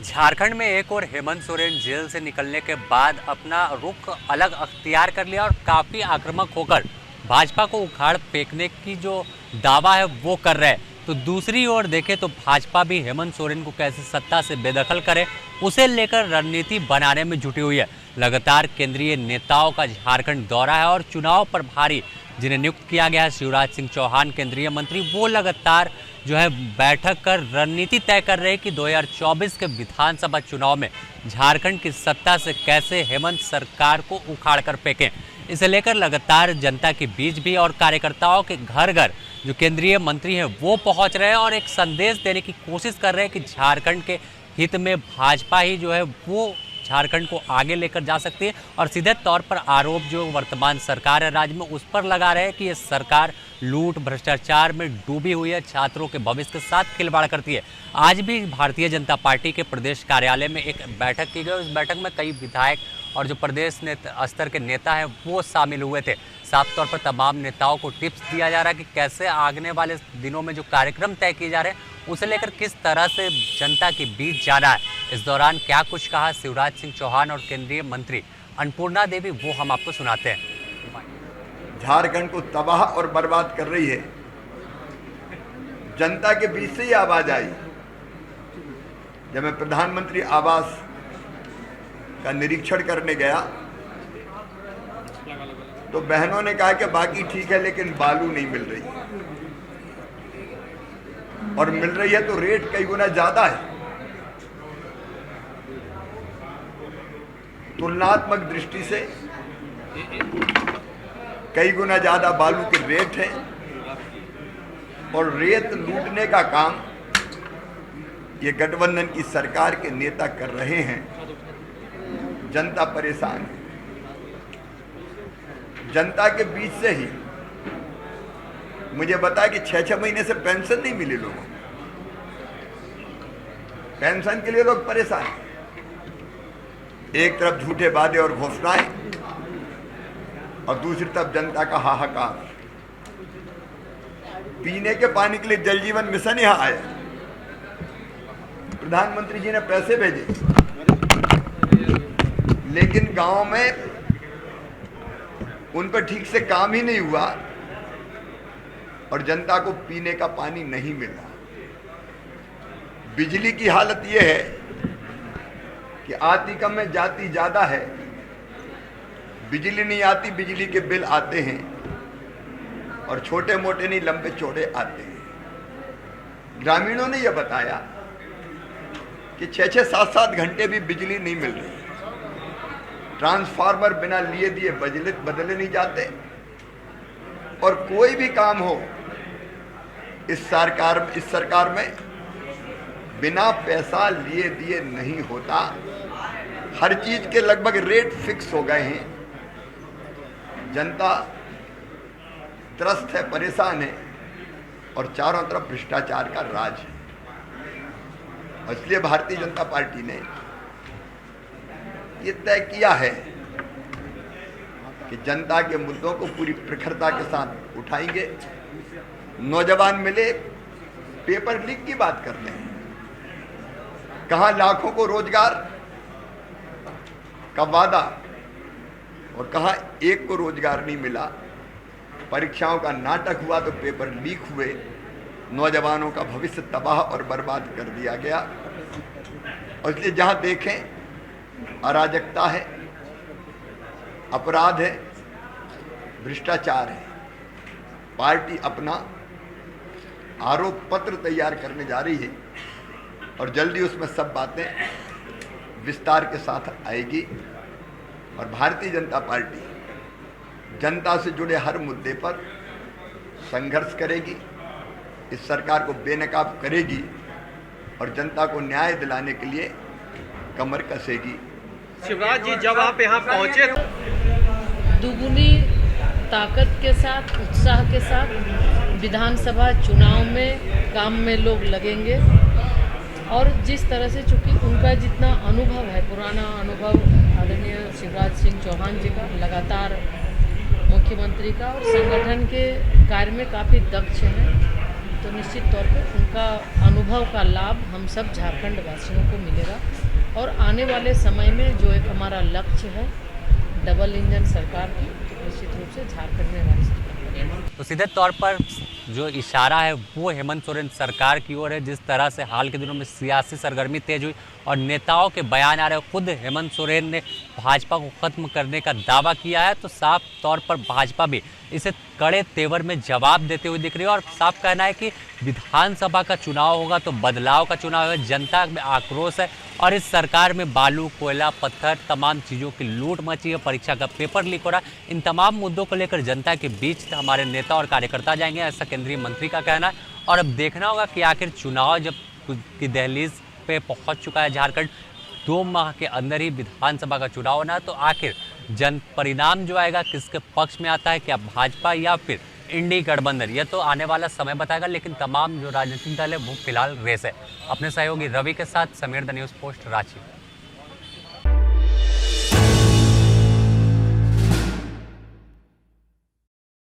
झारखंड में एक और हेमंत सोरेन जेल से निकलने के बाद अपना रुख अलग अख्तियार कर लिया और काफ़ी आक्रामक होकर भाजपा को उखाड़ फेंकने की जो दावा है वो कर रहे हैं। तो दूसरी ओर देखें तो भाजपा भी हेमंत सोरेन को कैसे सत्ता से बेदखल करे उसे लेकर रणनीति बनाने में जुटी हुई है। लगातार केंद्रीय नेताओं का झारखंड दौरा है और चुनाव प्रभारी जिन्हें नियुक्त किया गया है शिवराज सिंह चौहान केंद्रीय मंत्री, वो लगातार जो है बैठक कर रणनीति तय कर रहे हैं कि 2024 के विधानसभा चुनाव में झारखंड की सत्ता से कैसे हेमंत सरकार को उखाड़ कर फेंकें। इसे लेकर लगातार जनता के बीच भी और कार्यकर्ताओं के घर घर जो केंद्रीय मंत्री हैं वो पहुंच रहे हैं और एक संदेश देने की कोशिश कर रहे हैं कि झारखंड के हित में भाजपा ही जो है वो झारखंड को आगे लेकर जा सकती है। और सीधे तौर पर आरोप जो वर्तमान सरकार है राज्य में उस पर लगा रहे हैं कि ये सरकार लूट भ्रष्टाचार में डूबी हुई है, छात्रों के भविष्य के साथ खिलवाड़ करती है। आज भी भारतीय जनता पार्टी के प्रदेश कार्यालय में एक बैठक की गई। इस बैठक में कई विधायक और जो प्रदेश स्तर के नेता हैं वो शामिल हुए थे। साफ तौर पर तमाम नेताओं को टिप्स दिया जा रहा है कि कैसे आने वाले दिनों में जो कार्यक्रम तय किए जा रहे हैं उसे लेकर किस तरह से जनता के बीच जाना है। इस दौरान क्या कुछ कहा शिवराज सिंह चौहान और केंद्रीय मंत्री अन्नपूर्णा देवी, वो हम आपको सुनाते हैं। झारखंड को तबाह और बर्बाद कर रही है। जनता के बीच से ही आवाज आई। जब मैं प्रधानमंत्री आवास का निरीक्षण करने गया तो बहनों ने कहा कि बाकी ठीक है लेकिन बालू नहीं मिल रही, और मिल रही है तो रेट कई गुना ज्यादा है। तुलनात्मक दृष्टि से कई गुना ज्यादा बालू के रेट है और रेत लूटने का काम ये गठबंधन की सरकार के नेता कर रहे हैं। जनता परेशान है। जनता के बीच से ही मुझे बताया कि 6-6 महीने से पेंशन नहीं मिली लोगों को। पेंशन के लिए लोग परेशान हैं। एक तरफ झूठे वादे और घोषणाएं और दूसरी तरफ जनता का हाहाकार। पीने के पानी के लिए जल जीवन मिशन यहां आया। प्रधानमंत्री जी ने पैसे भेजे लेकिन गांव में उन पर ठीक से काम ही नहीं हुआ और जनता को पीने का पानी नहीं मिला। बिजली की हालत यह है कि आती कम में जाती ज्यादा है। बिजली नहीं आती, बिजली के बिल आते हैं और छोटे मोटे नहीं लंबे चौड़े आते हैं। ग्रामीणों ने यह बताया कि 6-6, 7-7 घंटे भी बिजली नहीं मिल रही। ट्रांसफार्मर बिना लिए दिए बदले नहीं जाते और कोई भी काम हो इस सरकार में बिना पैसा लिए दिए नहीं होता। हर चीज के लगभग रेट फिक्स हो गए हैं। जनता त्रस्त है, परेशान है और चारों तरफ भ्रष्टाचार का राज है। इसलिए भारतीय जनता पार्टी ने ये तय किया है कि जनता के मुद्दों को पूरी प्रखरता के साथ उठाएंगे। नौजवान मिले, पेपर लीक की बात करते हैं। कहां लाखों को रोजगार का वादा और कहां एक को रोजगार नहीं मिला। परीक्षाओं का नाटक हुआ तो पेपर लीक हुए। नौजवानों का भविष्य तबाह और बर्बाद कर दिया गया। और इसलिए जहां देखें अराजकता है, अपराध है, भ्रष्टाचार है। पार्टी अपना आरोप पत्र तैयार करने जा रही है और जल्दी उसमें सब बातें विस्तार के साथ आएगी। और भारतीय जनता पार्टी जनता से जुड़े हर मुद्दे पर संघर्ष करेगी, इस सरकार को बेनकाब करेगी और जनता को न्याय दिलाने के लिए कमर कसेगी। शिवराज जी, जब आप यहाँ पहुँचे दुगुनी ताकत के साथ, उत्साह के साथ विधानसभा चुनाव में काम में लोग लगेंगे। और जिस तरह से चूँकि उनका जितना अनुभव है, पुराना अनुभव आदरणीय शिवराज सिंह चौहान जी का, लगातार मुख्यमंत्री का और संगठन के कार्य में काफ़ी दक्ष हैं, तो निश्चित तौर पे उनका अनुभव का लाभ हम सब झारखंड वासियों को मिलेगा। और आने वाले समय में जो एक हमारा लक्ष्य है डबल इंजन सरकार की, तो निश्चित रूप से झारखंड में हमारी सरकार बनेगी। तो सीधे तौर पर जो इशारा है वो हेमंत सोरेन सरकार की ओर है। जिस तरह से हाल के दिनों में सियासी सरगर्मी तेज हुई और नेताओं के बयान आ रहे हैं, खुद हेमंत सोरेन ने भाजपा को खत्म करने का दावा किया है, तो साफ तौर पर भाजपा भी इसे कड़े तेवर में जवाब देते हुए दिख रही है। और साफ कहना है कि विधानसभा का चुनाव होगा तो बदलाव का चुनाव है। जनता में आक्रोश है और इस सरकार में बालू, कोयला, पत्थर, तमाम चीज़ों की लूट मची है, परीक्षा का पेपर लीक हो रहा है। इन तमाम मुद्दों को लेकर जनता के बीच हमारे नेता और कार्यकर्ता जाएंगे, ऐसा केंद्रीय मंत्री का कहना है। और अब देखना होगा कि आखिर चुनाव जब की दहलीज पे पहुंच चुका है झारखंड, 2 माह के अंदर ही विधानसभा का चुनाव होना है, तो आखिर जन परिणाम जो आएगा किसके पक्ष में आता है, क्या भाजपा या फिर इंडी गठबंधन, यह तो आने वाला समय बताएगा। लेकिन तमाम जो राजनीतिक दल है वो फिलहाल रेस है। अपने सहयोगी रवि के साथ Sameer, the news post, Ranchi.